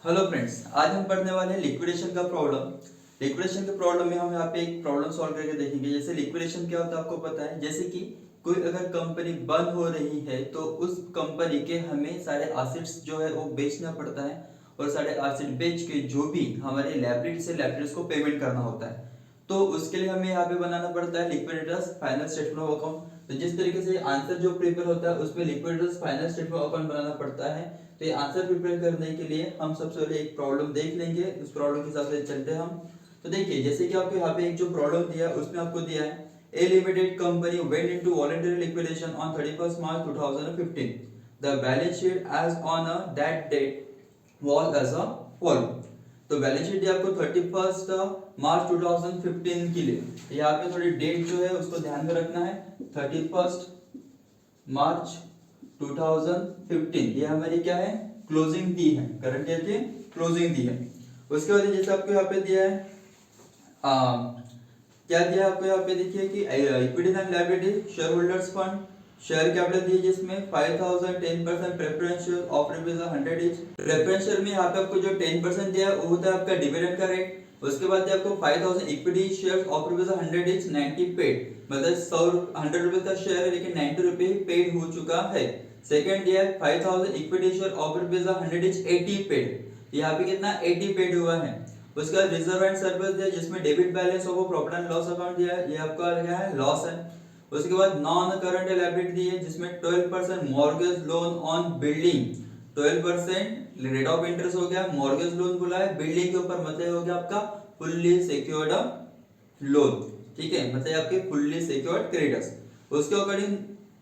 Hello friends, आज हम पढ़ने वाले हैं लिक्विडेशन का प्रॉब्लम। लिक्विडेशन के प्रॉब्लम में हम यहाँ पे एक प्रॉब्लम सॉल्व करके देखेंगे। जैसे लिक्विडेशन क्या होता है आपको पता है। जैसे कि कोई अगर कंपनी बंद हो रही है तो उस कंपनी के हमें सारे एसेट्स जो है वो बेचना पड़ता है और सारे एसेट बेच के जो भी हमारे लायबिलिटी से लायबिलिटीज को पेमेंट करना होता है। तो उसके लिए हमें यहाँ पे बनाना पड़ता है liquidators final statement of account. तो जिस तरीके से आंसर जो प्रिपेयर होता है उसमें liquidators final statement of account बनाना पड़ता है। तो ये आंसर प्रिपेयर करने के लिए हम सबसे पहले एक प्रॉब्लम देख लेंगे, उस प्रॉब्लम के हिसाब से चलते हैं हम। तो देखिए, जैसे कि आपको यहाँ पे एक जो प्रॉब्लम दिया है उसमें आपको दिया है a limited company went into voluntary liquidation on 31st March 2015। The balance sheet as on that date was as a follow. तो बैलेंस शीट आपको 31st मार्च 2015 के लिए यहाँ पे थोड़ी डेट जो है उसको ध्यान में रखना है। 31st मार्च 2015 ये हमारी क्या है, क्लोजिंग दी है, करंट ईयर की क्लोजिंग दी है। उसके बाद जैसे आपको यहाँ पे दिया है क्या दिया है आपको यहाँ पे देखिए कि equity and liability share holders fund share capital दिए जिसमें 5000 10% preference share of ₹100 each. Preference share में यहाँ पे आपको जो 10% दिया है वो होता है आपका डिविडेंड का रेट। उसके बाद दिया आपको 5000 equity share of ₹100 each 90 paid, मतलब 100 रुपए का शेयर है लेकिन 90 रुपए पेड हो चुका है। सेकंड दिया है 5000 equity share of ₹100 each 80 paid, यहाँ पे कितना 80 पेड हुआ है। उसके बाद रिजर्व एंड सरप्लस दिया जिसमें debit balance of profit and loss account दिया है, ये आपका क्या है, लॉस है। उसके बाद नॉन करंट लायबिलिटी दी है जिसमें 12% mortgage loan on building, 12% rate of interest हो गया, मॉर्गेज लोन बोला है बिल्डिंग के ऊपर, मतलब हो गया आपका फुल्ली सिक्योर्ड लोन। ठीक है, मतलब आपके फुल्ली सिक्योर्ड क्रेडिटर्स। उसके अकॉर्डिंग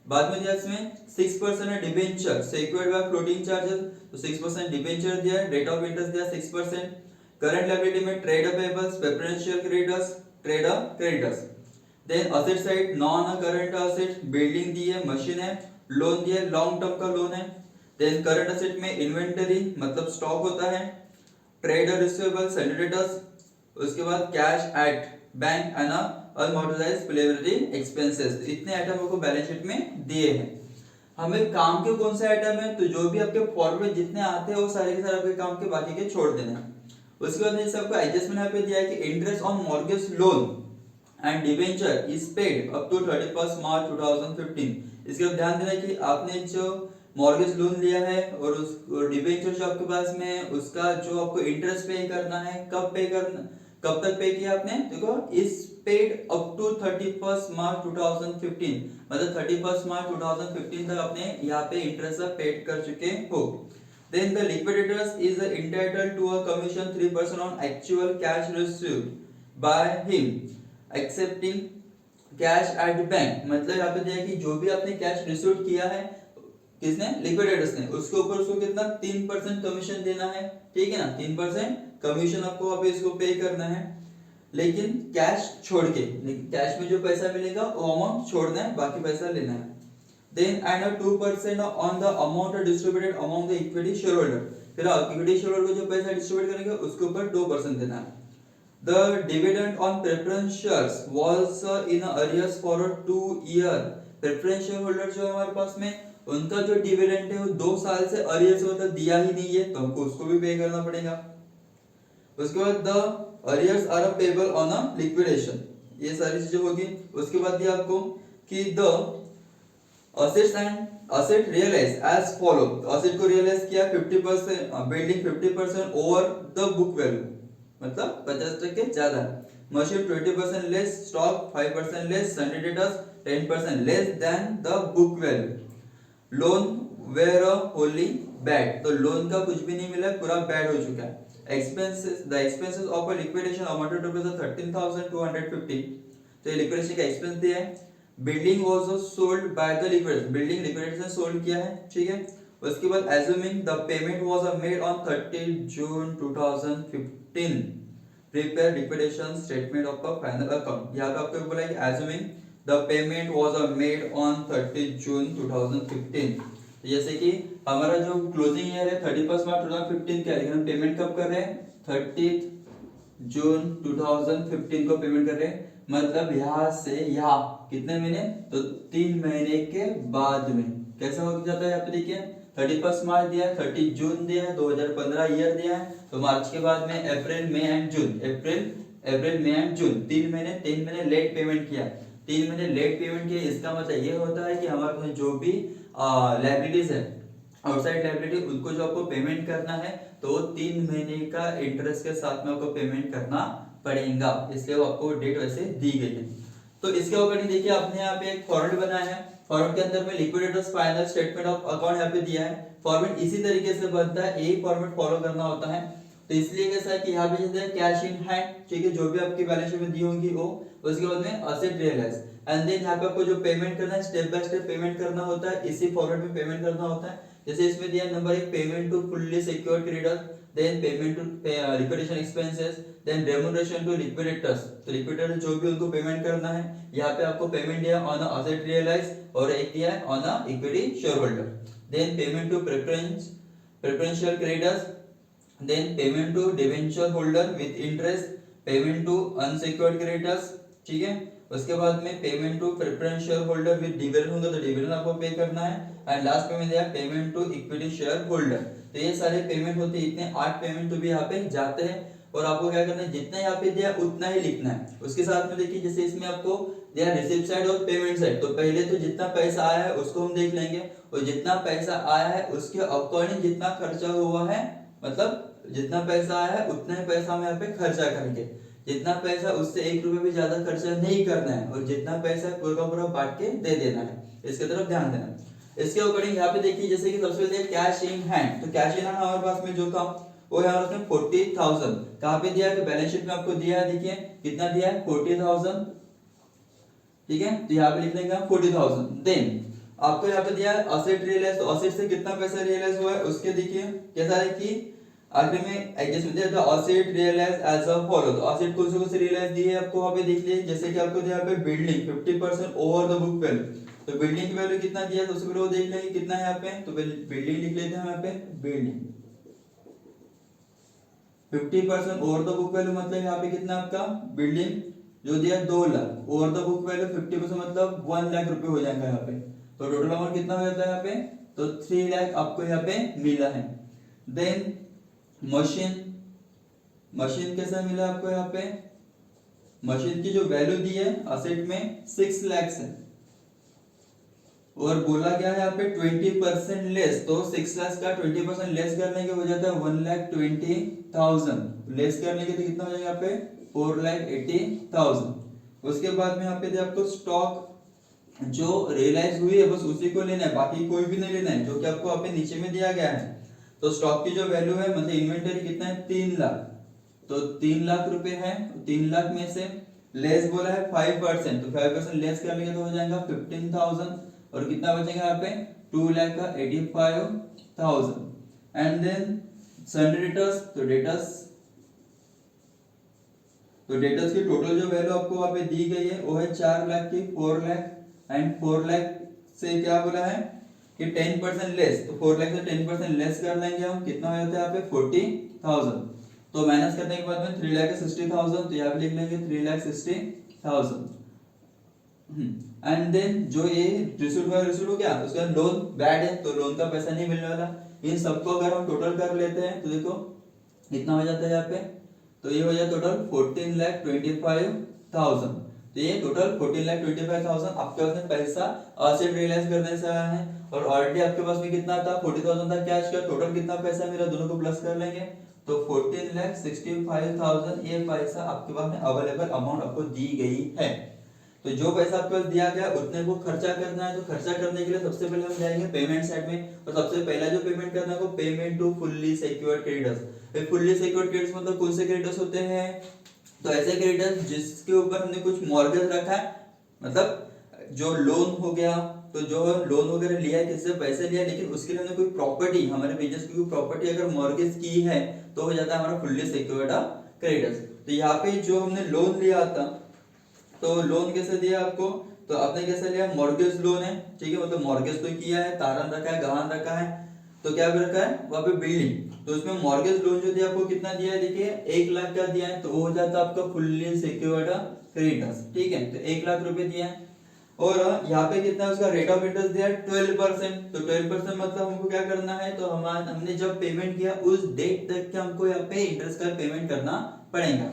बाद में दिया इसमें 6% है debenture secured by floating charges, तो 6% डिबेंचर दिया है, रेट ऑफ इंटरेस्ट दिया 6%। करंट लायबिलिटी में trade payables, preferential creditors, trade creditors. Then asset side non current asset building दी है, मशीन है, लोन दिया है, लॉन्ग टर्म का लोन है। देन करंट असेट में इन्वेंटरी मतलब स्टॉक होता है, ट्रेड रिसीवेबल सेंडिडेटर्स। उसके बाद cash at bank and unamortised playability expenses. इतने आइटम आपको बैलेंस शीट में दिए हैं। हमें काम के कौन से आइटम है, तो जो भी आपके फॉर्मेट जितने आते हैं वो सारे के सारे आपके काम के बाकी के छोड़ देना है। उसके बाद जैसे आपको एडजस्टमेंट यहाँ पे दिया है कि interest on mortgage loan and debenture is paid up to 31st March 2015। इसके बाद ध्यान देना कि आपने जो मॉर्गेज लोन लिया है और उस डिबेंचर जो आपके पास में है उसका जो आपको इंटरेस्ट पे करना है, कब पे करना, कब तक पे किया आपने, देखो इस paid up to 31st March 2015, मतलब 31st March 2015 तक आपने यहाँ पे इंटरेस्ट पेड कर चुके हो। Then the liquidators is entitled to a commission 3% on actual cash received by him accepting cash at bank, मतलब यहाँ पे दिया कि जो भी आपने कैश रिसीव किया है किसने, लिक्विडेटर्स ने, उसके ऊपर उसको कितना 3% कमीशन देना है। ठीक है ना, 3% कमीशन आपको वहां पे इसको पे करना है, लेकिन कैश छोड़ के, लेकिन कैश में जो पैसा मिलेगा वो अमाउंट छोड़ना है, बाकी पैसा लेना है। Then and a 2% on the amount distributed among the equity shareholder, फिर इक्विटी शेयरहोल्डर को जो पैसा डिस्ट्रीब्यूट करेंगे उसके ऊपर 2% देना है। The dividend on preference shares was in arrears for 2 year। preference shareholder जो है हमारे पास में उनका जो डिविडेंड है वो 2 साल से अरियर्स मतलब दिया ही नहीं है, तो हमको उसको भी पे करना पड़ेगा। उसके बाद the arrears are payable on a liquidation, ये सारी चीजें होगी। उसके बाद दिया आपको कि the assets and asset realise as follow, asset को रियलाइज किया 50%, building 50% over the book value, मतलब 50% ज्यादा, machine 20% less, stock 5% less, sundry debtors 10% less than the book value. Loan were wholly bad, तो लोन का कुछ भी नहीं मिला, पूरा बैड हो चुका है। Expenses, the expenses of a liquidation amounted to 13,250, तो ये लिक्विडेशन का एक्सपेंस दिया है। Building was sold by the liquidator, building liquidator ने सोल्ड किया है। ठीक है, उसके बाद assuming the payment was made on 30 June 2015, prepare liquidation statement of a final account. यहाँ पे आपको बोला है कि assuming the payment was made on 30 June 2015, जैसे कि हमारा जो क्लोजिंग ईयर है 31st मार्च 2015 का है, लेकिन हम पेमेंट कब कर रहे हैं, 30 जून 2015 को पेमेंट कर रहे हैं, मतलब यहाँ से यहाँ कितने महीने, तो 3 महीने के बाद में कैसा हो जाता है। यहाँ पे देखिए 31 मार्च दिया है, 30 जून दिया है, 2015 ईयर दिया है, तो मार्च के बाद में अप्रैल मई and June, April May and June 3 महीने लेट पेमेंट किया, 3 महीने लेट पेमेंट किया। इसका मतलब ये होता है कि हमारे पास जो भी लाइबिलिटीज है, आउटसाइड लाइबिलिटी, उनको जो आपको पेमेंट करना है तो वो 3 महीने का इंटरेस्ट के साथ में आपको पेमेंट करना पड़ेगा, इसलिए वो आपको डेट वैसे दी गई है। तो इसके अकॉर्डिंग देखिए आपने यहाँ पे एक फॉर्मेट बनाया है, फॉर्मेट के अंदर में liquidators final statement of account यहाँ पे दिया है। फॉर्मेट इसी तरीके से बनता है, यही फॉर्मेट फॉलो करना होता है। तो इसलिए कैसा है कि यहाँ पे जैसे कैश इन हैंड, ठीक है, जो भी आपकी बैलेंस शीट में दी होंगी वो, उसके बाद में असेट रियलाइज, एंड देन यहाँ पे आपको जो पेमेंट करना है स्टेप बाय स्टेप पेमेंट करना होता है, इसी फॉर्मेट में पेमेंट करना होता है। जैसे इसमें दिया number 1 payment to fully secured creditors, then payment to liquidation expenses, then remuneration to liquidators, तो लिक्विडेटर जो भी उनको पेमेंट करना है, यहाँ पे आपको पेमेंट दिया ऑन असेट रियलाइज और एक दिया है on equity share holder, then payment to preferential creditors, then payment to debenture holder with interest, payment to unsecured creditors, ठीक है। उसके बाद में payment to preferential holder with dividend होगा तो डिविडेंड आपको पे करना है, एंड लास्ट पेमेंट दिया payment to equity share holder. तो ये सारे पेमेंट होते हैं, इतने 8 पेमेंट तो भी यहाँ पे जाते हैं, और आपको क्या करना है, जितना यहाँ पे दिया उतना ही लिखना है। उसके साथ में देखिए जैसे इसमें आपको दिया रिसीप्ट साइड और पेमेंट साइड, तो पहले तो जितना पैसा आया है उसको हम देख लेंगे, और जितना पैसा आया है उसके अकॉर्डिंग जितना खर्चा हुआ है, मतलब जितना पैसा आया है उतना ही पैसा हम यहाँ पे खर्चा करेंगे, जितना पैसा उससे 1 रुपए भी ज्यादा खर्चा नहीं करना है, और जितना पैसा पूरा का पूरा बांट के दे देना है, इसके तरफ ध्यान देना। इसके अकॉर्डिंग यहाँ पे देखिए जैसे कि सबसे पहले कैश इन हैंड, तो कैश इन हैंड हमारे पास में जो था वो है हमारे पास 40,000, कहाँ पे दिया है, तो बैलेंस शीट में आपको दिया है, देखिए कितना दिया है 40,000, ठीक है, तो यहाँ पे लिख देंगे हम 40,000। देन आपको यहाँ पे दिया है असेट रियलाइज, तो असेट से कितना पैसा रियलाइज हुआ है उसके देखिए कैसा है कि आखिर में एडजस्टमेंट दिया, तो asset realise as a follow, तो असेट कौन से रियलाइज दिए है आपको वहां पे देख लीजिए, जैसे कि आपको दिया पे building 50% over the book value, तो बिल्डिंग की वैल्यू कितना दिया है, तो सबसे पहले वो देख लेंगे कितना है यहाँ पे, तो बिल्डिंग लिख लेते हैं यहाँ पे, building 50% over the book value, मतलब यहाँ पे कितना आपका बिल्डिंग जो दिया 2 lakh, over the book value 50% मतलब 1 लाख रुपए हो जाएगा यहाँ पे, तो टोटल अमाउंट कितना हो जाता है यहाँ पे, तो 3 लाख आपको यहाँ पे मिला है। देन मशीन कैसा मिला आपको यहाँ पे, मशीन की जो वैल्यू दी है असेट में 6 लाख है, और बोला गया है यहाँ पे 20% लेस, तो 6 लाख का 20% लेस करने के हो जाता है 1,20,000, लेस करने के तो कितना हो जाएगा यहाँ पे 4,80,000। उसके बाद में यहाँ पे आपको स्टॉक जो रियलाइज हुई है बस उसी को लेना है, बाकी कोई भी नहीं लेना है, जो कि आपको यहाँ पे नीचे में दिया गया है। तो स्टॉक की जो वैल्यू है मतलब इन्वेंटरी कितना है 3 लाख, तो 3 लाख रुपए है, 3 लाख में से लेस बोला है 5%, तो 5% लेस करने के तो हो जाएगा 15,000, और कितना बचेगा यहाँ पे 2,85,000। एंड देन सन्ड्री डेटर्स, तो डेटर्स की टोटल जो वैल्यू आपको वहां पे दी गई है वो है 4 लाख की 4 लाख, एंड 4 लाख से क्या बोला है कि 10% लेस, तो 4 लाख से 10% लेस कर लेंगे हम, कितना हो जाता है यहाँ पे 40,000, तो माइनस करने के बाद में 3,60,000, तो यहाँ पे लिख लेंगे 3,60,000। एंड देन जो ये रिसीव हो गया, उसका लोन बैड है तो लोन का पैसा नहीं मिलने वाला, इन सबको अगर हम टोटल कर लेते हैं तो देखो कितना हो जाता है यहाँ पे, तो ये हो जाए टोटल 14,25,000, तो ये टोटल 14,25,000 आपके पास में पैसा असेट रियलाइज करने से आया है, और ऑलरेडी आपके पास में कितना था 40,000 था कैश का, टोटल कितना पैसा मेरा दोनों को प्लस कर लेंगे तो 14,65,000 ये पैसा आपके पास में अवेलेबल अमाउंट आपको दी गई है। तो जो पैसा आपके पास दिया गया उतने को खर्चा करना है, तो खर्चा करने के लिए सबसे पहले हम जाएंगे पेमेंट साइड में, और सबसे पहला जो पेमेंट करना है वो payment to fully secured creditors. Fully secured creditors मतलब कौन से क्रेडिटर्स होते हैं, तो ऐसे क्रेडिटर्स जिसके ऊपर हमने कुछ मॉर्गेज रखा है, मतलब जो लोन हो गया, तो जो लोन वगैरह लिया है किससे पैसे लिया, लेकिन उसके लिए हमने कोई प्रॉपर्टी, हमारे बिजनेस की कोई प्रॉपर्टी अगर मॉर्गेज की है तो हो जाता है हमारा फुल्ली सिक्योर्ड क्रेडिटर्स। तो यहाँ पे जो हमने लोन लिया था, तो लोन कैसे दिया आपको, तो आपने कैसे लिया, मॉर्गेज लोन है, ठीक है, मतलब मॉर्गेज तो किया है, तारण रखा है, गहान रखा है, तो क्या रखा है वहां पे बिल्डिंग, तो उसमें मॉर्गेज लोन जो दिया आपको कितना दिया है, देखिए 1 लाख का दिया है, तो वो हो जाता है आपका फुल्ली सिक्योर्ड क्रेडिटर्स, ठीक है, तो 1 लाख रुपए दिया है। और यहाँ पे कितना है उसका रेट ऑफ इंटरेस्ट दिया है 12%। तो 12% मतलब हमको क्या करना है, तो हमने जब पेमेंट किया उस डेट तक के हमको यहाँ पे इंटरेस्ट का पेमेंट करना पड़ेगा।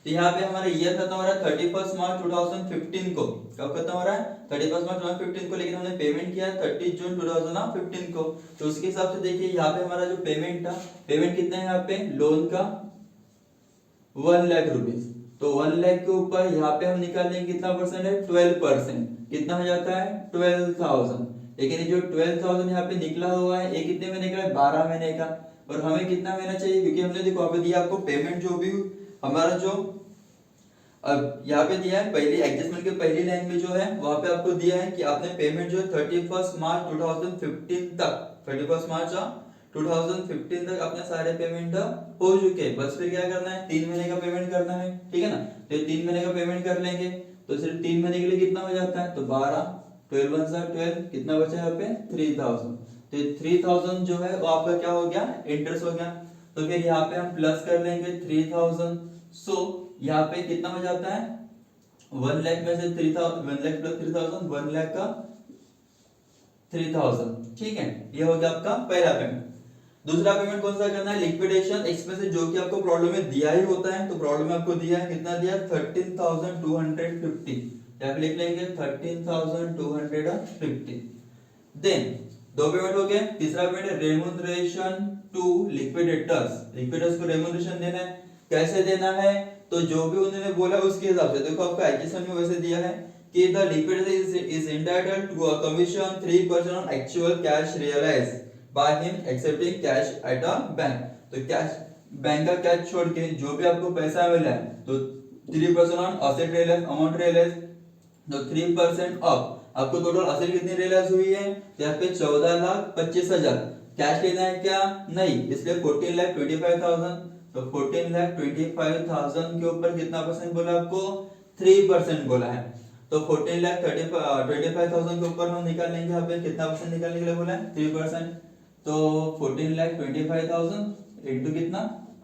तो यहाँ पे हमारा ईयर खत्म हो रहा है 31 मार्च 2015 को। कब खत्म हो रहा है? 31 मार्च 2015 को, लेकिन हमने पेमेंट किया 30 जून 2015 को। तो उसके हिसाब से देखिए यहाँ पे हमारा जो पेमेंट था, पेमेंट कितना है यहाँ पे लोन का 1 लाख रुपीज। तो 1 लाख के ऊपर यहाँ पे हम निकाल लेंगे कितना परसेंट है, 12%। कितना हो जाता है 12,000। लेकिन ये जो 12,000 यहाँ पे निकला हुआ है ये कितने महीने का है, 12 महीने का। और हमें कितना महीना चाहिए, क्योंकि हमने देखो अभी दिया आपको पेमेंट जो भी हमारा जो अब यहाँ पे दिया है पहली एडजस्टमेंट के पहली लाइन में जो है वहां पे आपको दिया है कि आपने पेमेंट जो है 31 मार्च 2015 तक, 31 मार्च 2015 तक अपने सारे पेमेंट हो चुके हैं। बस फिर क्या करना है, 3 महीने का पेमेंट करना है, ठीक है ना। तो 3 महीने का पेमेंट कर लेंगे तो सिर्फ 3 महीने के लिए कितना हो जाता है, तो 12, 12 कितना बचा यहाँ पे 3000। तो 3000 जो है वो आपका क्या हो गया, इंटरेस्ट हो गया। तो फिर यहाँ पे हम प्लस कर लेंगे 3000। सो यहाँ पे कितना हो जाता है 1 लाख में से 3000, 1 लाख प्लस 3000, 1 लाख का 3000, ठीक है। ये हो गया आपका पहला पेमेंट। दूसरा पेमेंट कौन सा करना है, लिक्विडेशन एक्सपेंसेस, जो कि आपको प्रॉब्लम में दिया ही होता है। तो प्रॉब्लम में आपको दिया है कितना दिया, 13,250। यहाँ पे लिख लेंगे 13,250। देन दो पेमेंट हो गए। तीसरा पेमेंट है रेम्यूनरेशन टू लिक्विडेटर्स। लिक्विडेटर्स को रेम्यूनरेशन देना है। कैसे देना है, तो जो भी उन्होंने बोला उसके हिसाब से देखो आपका एडजस्टमेंट में वैसे दिया है कि the liquidator is entitled to a commission 3% on actual cash realised by him excepting cash at a bank. तो कैश, बैंक का कैश छोड़ के जो भी आपको पैसा मिला है तो 3% on asset realise, amount realise. तो 3% ऑफ आपको टोटल असेट कितनी रियलाइज हुई है, यहाँ पे 14,25,000। कैश लेना है क्या, नहीं, इसलिए 14,25,000। तो 14,25,000 के ऊपर कितना परसेंट बोला आपको, 3% बोला है। तो 14,25,000 के ऊपर हम निकाल लेंगे, यहाँ पे कितना परसेंट निकालने के लिए बोला है, 3%। तो 14,25,000 इंटू कितना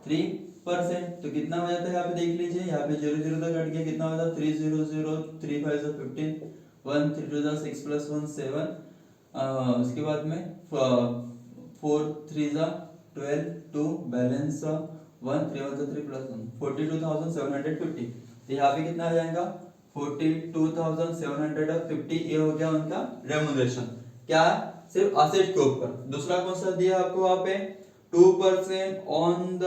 3%, तो कितना हो जाता है यहाँ पे देख लीजिए, यहाँ पे 0 0 तक कट गया, कितना हो जाता है 300, 3 5 15, 1 3 2 6 प्लस 1 7, उसके बाद में 4 3 12, 2 बैलेंस 1 3 1 3 प्लस 1 42,750। तो यहाँ पे कितना आ जाएगा 42,750। ये हो गया उनका रेम्यूनरेशन, क्या सिर्फ असेट के ऊपर। दूसरा कौन सा दिया आपको वहां पे, 2% on the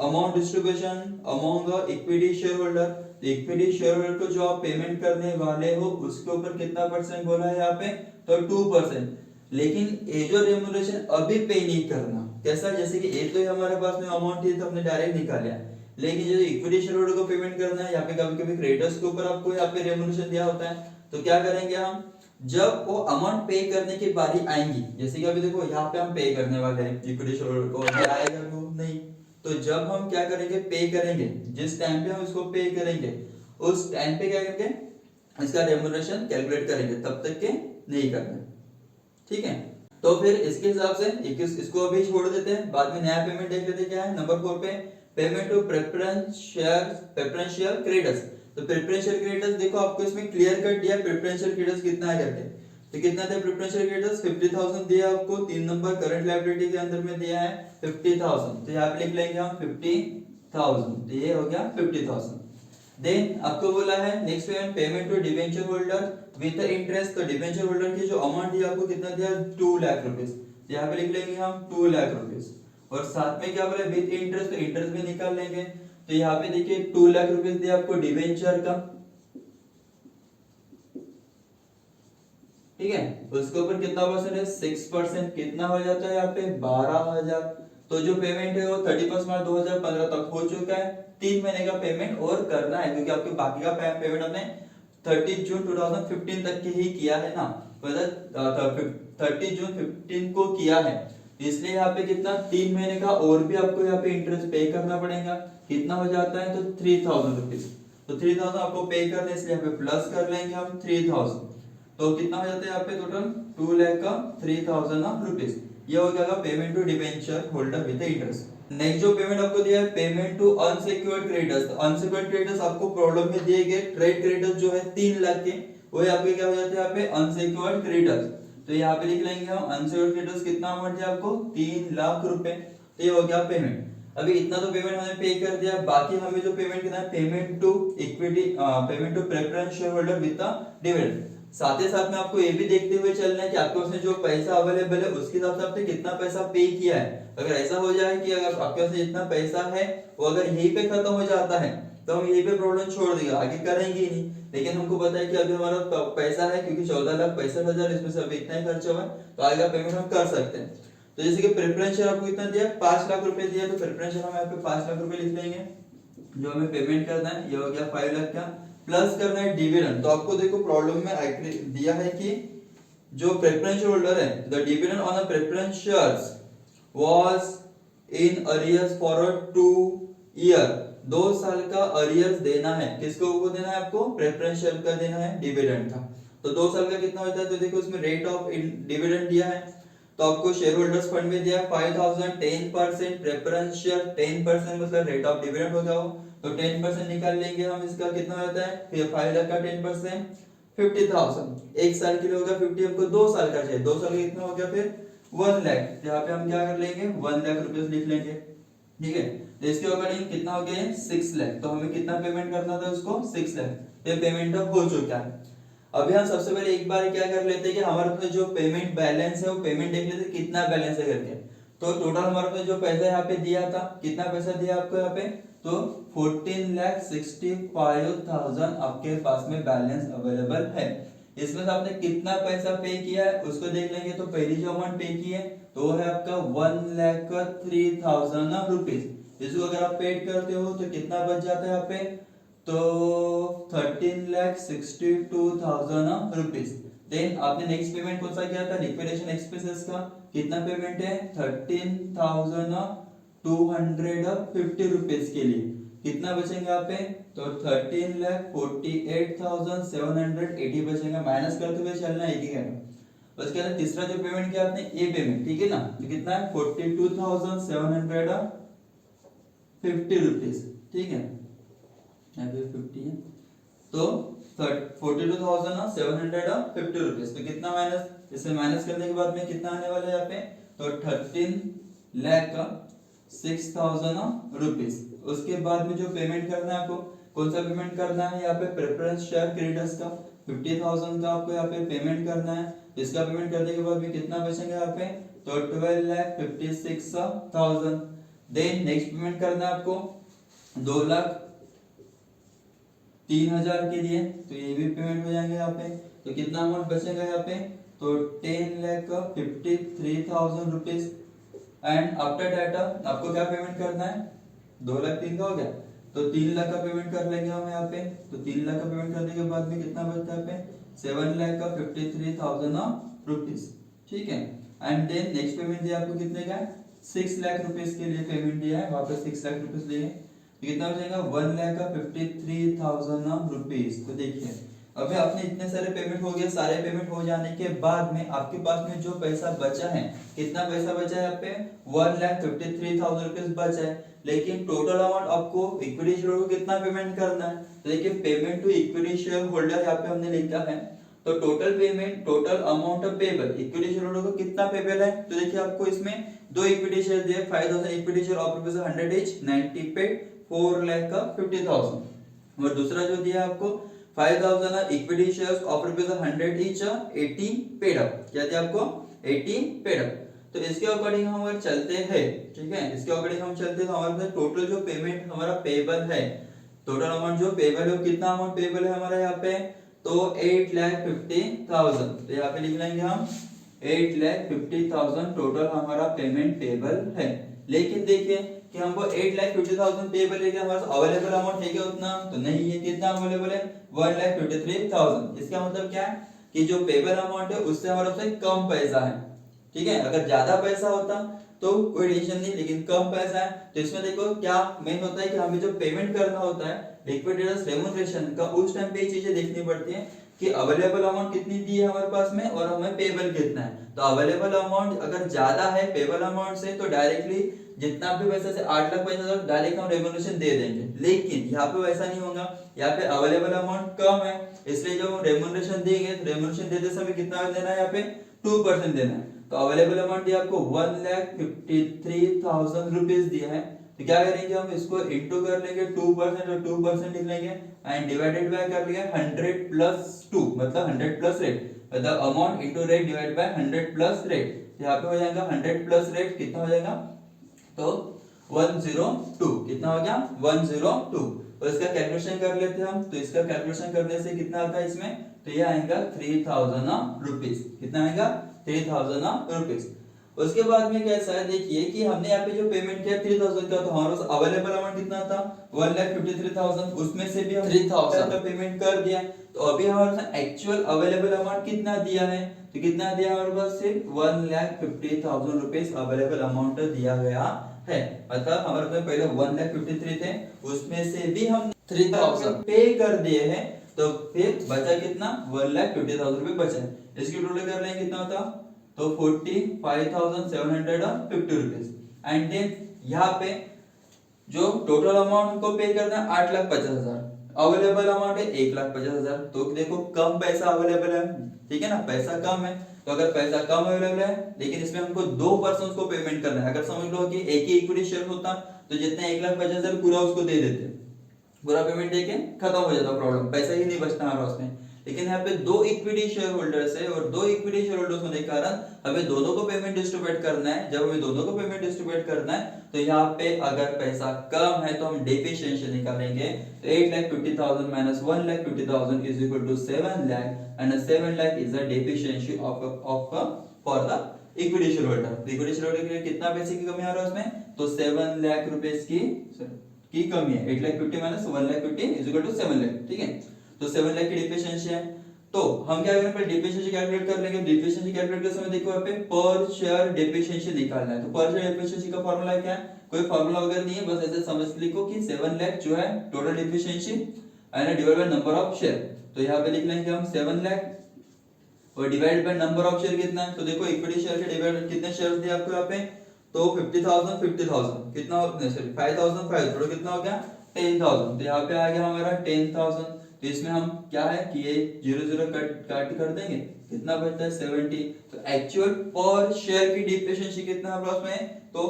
amount distribution among the equity share holder. इक्विटी शेयर होल्डर को जो आप पेमेंट करने वाले हो उसके ऊपर कितना परसेंट बोला है यहाँ पे, तो 2%। लेकिन ये जो रेम्यूनरेशन अभी पे नहीं करना, कैसा, जैसे कि ये तो हमारे पास में अमाउंट थी तो हमने डायरेक्ट निकाला, लेकिन जो इक्विटी शेयर होल्डर को पेमेंट करना है, यहाँ पे कभी कभी क्रेडिटर्स के ऊपर आपको यहाँ पे रेम्यूनरेशन दिया होता है। तो क्या करेंगे हम, जब वो अमाउंट पे करने की बारी आएंगी, जैसे कि अभी देखो यहाँ पे हम पे करने वाले हैं इक्विटी शेयर होल्डर को, क्या आएगा वो नहीं। तो जब हम क्या करेंगे, पे करेंगे, जिस टाइम पे हम इसको पे करेंगे उस टाइम पे क्या करेंगे, इसका रेम्यूनरेशन कैलकुलेट करेंगे, तब तक के नहीं करना, ठीक है। तो फिर इसके हिसाब से इसको अभी छोड़ देते हैं, बाद में नया पेमेंट देख लेते हैं क्या है। नंबर 4 पे पेमेंट टू प्रेफरेंशियल क्रेडिटर्स। तो प्रेफरेंशियल क्रेडिटर्स देखो आपको इसमें क्लियर कट दिया प्रेफरेंशियल क्रेडिटर्स कितना है करके। तो कितना थे प्रेफरेंशियल क्रेडिटर्स, 50,000 दिया आपको। 3 नंबर करंट लायबिलिटी के अंदर में दिया है 50,000। तो यहाँ पे लिख लेंगे हम 50,000। तो ये हो गया 50,000। देन आपको बोला है next payment to debenture holder with interest. तो डिबेंचर होल्डर की जो अमाउंट दिया आपको कितना दिया, 2 लाख रुपीस। तो यहाँ पे लिख लेंगे हम 2 लाख रुपीस, और साथ में क्या बोला विद इंटरेस्ट, तो इंटरेस्ट भी निकाल लेंगे। तो यहाँ पे देखिए 2 लाख रुपीस दिया आपको डिबेंचर का, ठीक है। उसके ऊपर कितना परसेंट है, 6%, कितना हो जाता है यहाँ पे 12,000। तो जो पेमेंट है वो 31 मार्च 2015 तक हो चुका है। 3 महीने का पेमेंट और करना है, क्योंकि आपके बाकी का पेमेंट आपने 30 जून 2015 तक के ही किया है ना, मतलब 30 जून 15 को किया है। इसलिए यहाँ पे कितना 3 महीने का और भी आपको यहाँ पे इंटरेस्ट पे करना पड़ेगा। कितना हो जाता है, तो 3,000 रुपीज। तो 3,000 आपको पे करने, इसलिए यहाँ पे प्लस कर लेंगे हम 3,000। तो कितना हो जाता है यहाँ पे टोटल 2 लाख का 3,000 रुपीज। ये हो गया payment to debenture holder with interest. Next जो पेमेंट आपको दिया है payment to unsecured creditors. Unsecured creditors आपको प्रॉब्लम में दिए गए ट्रेड क्रेडिटर्स जो है 3 लाख के, वो आपके क्या हो जाते हैं यहाँ पे अनसिक्योर्ड क्रेडिटर्स। तो यहाँ पे लिख लेंगे हम अनसिक्योर्ड क्रेडिटर्स कितना अमाउंट है आपको 3 लाख रुपए। तो ये हो गया पेमेंट। अभी इतना तो पेमेंट हमने पे कर दिया, बाकी हमें जो पेमेंट करना है payment to equity, payment to preference share holder with dividend. साथ ही साथ में आपको ये भी देखते हुए चलना है कि आपके पास जो पैसा अवेलेबल है उसके हिसाब से आपने कितना पैसा पे किया है। अगर ऐसा हो जाए कि अगर आपके पास जितना पैसा है वो अगर यहीं पे खत्म हो जाता है तो हम यहीं पे प्रॉब्लम छोड़ देंगे, आगे करेंगे ही नहीं। लेकिन हमको पता है कि अभी हमारा पैसा है, क्योंकि 14,65,000 इसमें से अभी इतना ही खर्चा हुआ है, तो आगे का पेमेंट हम कर सकते हैं। तो जैसे कि प्रेफरेंस शेयर आपको कितना दिया, 5 लाख रुपए दिया, तो प्रेफरेंस शेयर हम यहाँ पे 5 लाख रुपए लिख लेंगे जो हमें पेमेंट करना है। ये हो गया 5 लाख का, प्लस करना है डिविडेंड। तो आपको देखो प्रॉब्लम में दिया है कि जो प्रेफरेंस होल्डर है the dividend on the preference shares was in arrears for 2 year, 2 साल का अरियर्स देना है। किसको वो देना है आपको, प्रेफरेंस शेयर का देना है डिविडेंड का। तो 2 साल का कितना होता है, तो देखो इसमें रेट ऑफ डिविडेंड दिया है, तो आपको शेयर होल्डर्स फंड में दिया है 5,000, 10%, प्रेफरेंस शेयर 10% मतलब रेट ऑफ डिविडेंड हो गया वो, तो 10% निकाल लेंगे हम। इसका कितना होता है, फिर 5 लाख का 10% 50,000, 1 साल के लिए होगा 50, हमको 2 साल का चाहिए, 2 साल का कितना हो गया फिर 1 लाख। यहाँ पे हम क्या कर लेंगे 1 लाख रुपए लिख लेंगे, ठीक है। तो इसके अकॉर्डिंग कितना हो गया 6 लाख, तो हमें कितना पेमेंट करना था उसको 6 लाख। ये पेमेंट अब हो चुका है। अभी हम सबसे पहले एक बार क्या कर लेते हैं कि हमारे पास जो पेमेंट बैलेंस है वो पेमेंट देख लेते हैं कितना बैलेंस है करके। तो टोटल हमारे पास जो पैसा यहाँ पे दिया था, कितना पैसा दिया आपको यहाँ पे, तो 14,65,000 आपके पास में बैलेंस अवेलेबल है। इसमें से आपने कितना पैसा पे किया है उसको देख लेंगे। तो पहली जो अमाउंट पे की है तो वो है आपका 1,03,000 रुपीज। इसको अगर आप पेड करते हो तो कितना बच जाता है यहाँ पे, तो 13,62,000 रुपीज। देन आपने नेक्स्ट पेमेंट कौन सा किया था, लिक्विडेशन एक्सपेंसेस का कितना पेमेंट है 13,250 रुपीज के लिए। कितना बचेंगे यहाँ पे, तो 13,48,780 बचेगा। माइनस करते हुए चलना है, एक ही है। उसके बाद तीसरा जो पेमेंट किया आपने ए पेमेंट, ठीक है ना, तो कितना है 42,750 रुपीज, ठीक है, यहाँ पे 50 है, तो 42,750 रुपीज। तो कितना माइनस, इसे माइनस करने के बाद में कितना आने वाला है यहाँ पे, तो 13,06,000 रुपीज। उसके बाद में जो पेमेंट करना है आपको, कौन सा पेमेंट करना है यहाँ पे, प्रेफरेंस शेयर क्रेडिटर्स का 50,000 का आपको यहाँ पे पेमेंट करना है। इसका पेमेंट करने के बाद में कितना बचेंगे यहाँ पे, तो 12,56,000। देन नेक्स्ट पेमेंट करना है आपको 2,03,000 के लिए, तो ये भी पेमेंट हो जाएंगे यहाँ पे। तो कितना अमाउंट बचेगा यहाँ पे, तो 10,53,000 रुपीज। एंड आफ्टर डाटा आपको क्या पेमेंट करना है, 2,03,000 का हो गया, तो 3 लाख का पेमेंट कर लेंगे हम यहाँ पे। तो 3 लाख का पेमेंट करने के बाद में कितना बचता है पे, 7,53,000 रुपीज, ठीक है। एंड देन नेक्स्ट पेमेंट दिया आपको कितने का, 6 लाख रुपीज के लिए पेमेंट दिया है, वापस 6 लाख रुपीज लिए, तो कितना बचेगा 1,53,000 रुपीज। तो देखिए अभी आपने इतने सारे पेमेंट हो गए, सारे पेमेंट हो जाने के बाद में आपके पास में जो पैसा बचा है, कितना पैसा बचा है यहाँ पे, 1,53,000 रुपीज बचा है। लेकिन टोटल अमाउंट आपको इक्विटी शेयर को कितना पेमेंट करना है, तो देखिए payment to equity share holder यहाँ पे हमने लिखा है। तो total payment, total amount of payable equity share holder को कितना पेबल है, तो देखिए आपको इसमें 2 इक्विटी शेयर दिए, 5,000 equity share of rupees 100 each, 90 paid, 4,50,000। और दूसरा जो दिया आपको 5,000 equity shares of rupees 100 each, 80 paid up. क्या दिया आपको, 80 पेड अप। तो इसके अकॉर्डिंग हम अगर चलते हैं, ठीक है, इसके अकॉर्डिंग हम चलते हैं तो हमारे पास टोटल जो पेमेंट हमारा पेबल है, टोटल अमाउंट जो पेबल है, कितना अमाउंट पेबल है हमारा यहाँ पे, तो 8,50,000। तो यहाँ पे लिख लेंगे हम 8,50,000 टोटल हमारा पेमेंट पेबल है। लेकिन देखिए कि हमको 8,50,000 पेबल है, हमारे पास अवेलेबल अमाउंट है क्या उतना, तो नहीं है। कितना अवेलेबल है, 1,53,000। इसका मतलब क्या है कि जो पेबल अमाउंट है उससे हमारे पास कम पैसा है, ठीक है। अगर ज्यादा पैसा होता तो कोई टेंशन नहीं, लेकिन कम पैसा है। तो इसमें देखो क्या मेन होता है कि हमें जो पेमेंट करना होता है लिक्विडेटर्स रेम्युनरेशन का, उस टाइम पे ये चीजें देखनी पड़ती है कि अवेलेबल अमाउंट कितनी दी है हमारे पास में और हमें पेबल कितना है। तो अवेलेबल अमाउंट अगर ज्यादा है पेबल अमाउंट से, तो डायरेक्टली जितना भी पैसा से 8,50,000 डायरेक्ट हम रेम्यूनरेशन दे देंगे, लेकिन यहाँ पे वैसा नहीं होगा। यहाँ पे अवेलेबल अमाउंट कम है, इसलिए जो रेम्यूनरेशन देंगे, रेम्यूनरेशन देते समय कितना देना है, यहाँ पे 2% देना है। तो अवेलेबल अमाउंट ये आपको 1,53,000 रुपीज दिया है, तो क्या करेंगे हम इसको इंटू कर लेंगे 2% और 2% लिख लेंगे एंड डिवाइडेड बाय कर लेंगे 100 प्लस 2, मतलब 100 प्लस रेट, मतलब amount into rate divide by 100 plus rate. यहाँ पे हो जाएगा 100 प्लस रेट कितना हो जाएगा, तो 102, कितना हो गया 102। और इसका कैलकुलेशन कर लेते हैं हम, तो इसका कैलकुलेशन करने से कितना आता है इसमें, तो ये आएगा 3,000 रुपीज, कितना आएगा 3,000 रुपीज। उसके बाद में कैसा है, देखिए कि हमने यहाँ पे जो पेमेंट किया 3,000 का, तो हमारे पास अवेलेबल अमाउंट कितना था 1,53,000, उसमें से भी हम 3,000 का पेमेंट कर दिया। तो अभी हमारे पास एक्चुअल अवेलेबल अमाउंट कितना दिया है, तो कितना दिया हमारे पास सिर्फ 1,50,000 रुपीज अवेलेबल अमाउंट दिया गया है। मतलब हमारे पास पहले 1,53,000 थे, उसमें से भी हम 3,000 पे कर दिए हैं, तो फिर बचा कितना 1,50,000 रुपए बचा है। इसकी टोटल कर लेंगे कितना होता, तो 45,750 रुपीज। एंड देन यहाँ पे जो टोटल अमाउंट हमको पे करना है 8,50,000, अवेलेबल अमाउंट है 1,50,000। तो देखो कम पैसा अवेलेबल है, ठीक है ना, पैसा कम है। तो अगर पैसा कम अवेलेबल है, लेकिन इसमें हमको 2 पर्सन को पेमेंट करना है। अगर समझ लो कि एक ही इक्विटी शेयर होता तो जितने 1,50,000 पूरा उसको दे देते, पूरा पेमेंट देके खत्म हो जाता प्रॉब्लम, पैसा ही नहीं बचता हमारे पास में। लेकिन यहाँ पे 2 इक्विटी शेयर होल्डर्स है, और 2 इक्विटी शेयर होल्डर्स होने के कारण हमें दोनों को पेमेंट डिस्ट्रीब्यूट करना है। जब हमें दोनों को पेमेंट डिस्ट्रीब्यूट करना है, तो यहाँ पे अगर पैसा कम है तो हम डेफिशिएंसी निकालेंगे। तो 8,50,000 minus 1,50,000 is equal to 7 lakh, and 7 lakh is the deficiency of for the equity share holder. इक्विटी शेयर होल्डर के लिए कितना पैसे की कमी आ रहा है उसमें, तो 7 लाख रुपीस की कमी है। 8,50,000 minus 1,50,000 is equal to 7 lakh, ठीक है। तो 7 लाख की डिफिशिएंसी है, तो हम क्या करेंगे, डिफिशिएंसी कैलकुलेट कर लेंगे। डिफिशिएंसी कैलकुलेट करते समय देखो यहाँ पे पर शेयर डिफिशिएंसी निकालना है। तो पर शेयर डिफिशिएंसी का फार्मूला क्या है, कोई फार्मूला वगैरह नहीं है, बस ऐसे समझ लिखो कि 7 लाख जो है total deficiency and divide by number of share. तो यहाँ पे लिख लेंगे हम 7 लाख और divide by number of share कितना है। तो देखो इक्विटी शेयर के डिवाइड कितने शेयर्स दिए आपको यहाँ पे, तो 50,000 50,000 कितना, सॉरी 5,500, तो कितना हो गया 10,000। तो यहाँ पे आ गया हमारा 10,000। तो इसमें हम क्या है कि ये 0 काट कर देंगे, कितना बचता है 70। तो एक्चुअल पर शेयर की डिप्रिसिएशन कितना है प्लस में, तो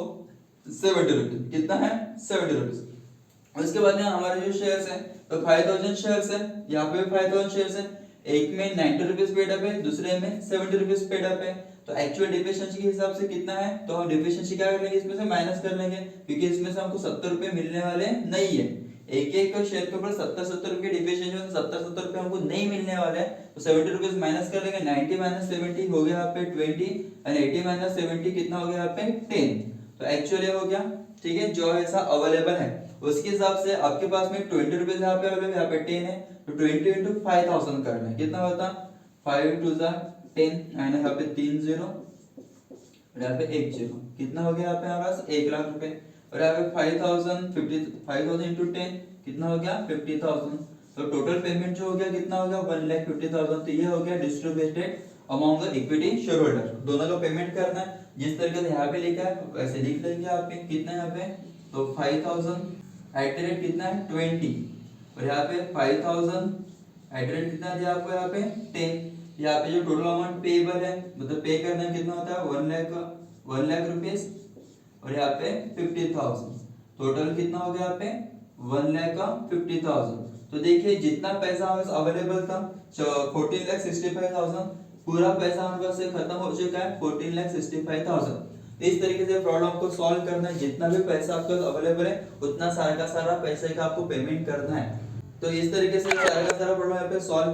70 रुपीज, कितना है 70 रुपीज। उसके बाद में हमारे जो शेयर्स हैं, तो 5,000 शेयर्स है, यहाँ पे 5,000 शेयर्स है, एक में 90 रुपीज पेड अप है, दूसरे में 70 रुपीज पेड अप है। तो एक्चुअल डिफिशिएंसी के हिसाब से कितना है, तो हम डिफिशिएंसी क्या कर लेंगे, इसमें से माइनस कर लेंगे, क्योंकि इसमें से हमको 70 रुपए मिलने वाले नहीं है। एक एक शेयर के ऊपर 70 रुपए डिफिशिएंसी में 70 रुपए हमको नहीं मिलने वाले हैं। तो 70 रुपीज माइनस कर लेंगे, 90 माइनस 70 हो गया यहाँ पे 20, एंड 80 माइनस 70 कितना हो गया यहाँ पे 10। तो एक्चुअली हो गया, ठीक है, जो ऐसा अवेलेबल है उसके हिसाब से आपके पास में 20 रुपीज यहाँ पे अवेलेबल, यहाँ पे 10 है, तो 20 इंटू 5,000 करना है, कितना होता 5 टू 10, एंड यहाँ पे 3 0 और यहाँ पे 1 0, कितना हो गया यहाँ पे हमारा 1 लाख रुपए। और यहाँ पे 5,000 इंटू 10 कितना हो गया 50,000। तो टोटल पेमेंट जो हो गया कितना हो गया 1,50,000। तो ये हो गया distributed among the equity share holder, दोनों का पेमेंट करना है। जिस तरीके से यहाँ पे लिखा है वैसे लिख लेंगे आप पे, कितना यहाँ पे, तो 5,000 एट द रेट कितना है 20, और यहाँ पे 5,000 एट द रेट कितना दिया आपको यहाँ पे 10। यहाँ पे जो टोटल अमाउंट पेएबल है, मतलब पे करना है कितना होता है 1 लाख रुपीस, और यहाँ पे 50,000, टोटल कितना हो गया यहाँ पे 1,50,000। तो देखिए जितना पैसा हमारे पास अवेलेबल था 14,65,000, पूरा पैसा हमारे पास से खत्म हो चुका है 14,65,000। इस तरीके से प्रॉब्लम को सॉल्व करना है, जितना भी पैसा आपके पास अवेलेबल है उतना सारा का सारा पैसे का आपको पेमेंट करना है। तो इस तरीके से सारा का सारा प्रॉब्लम यहाँ पे सॉल्व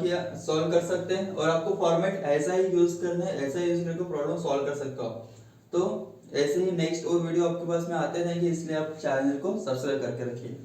कर सकते हैं, और आपको फॉर्मेट ऐसा ही यूज करना है, ऐसा यूज करके प्रॉब्लम सॉल्व कर सकते हो। तो ऐसे ही नेक्स्ट और वीडियो आपके पास में आते रहेंगे, इसलिए आप चैनल को सब्सक्राइब करके रखिए।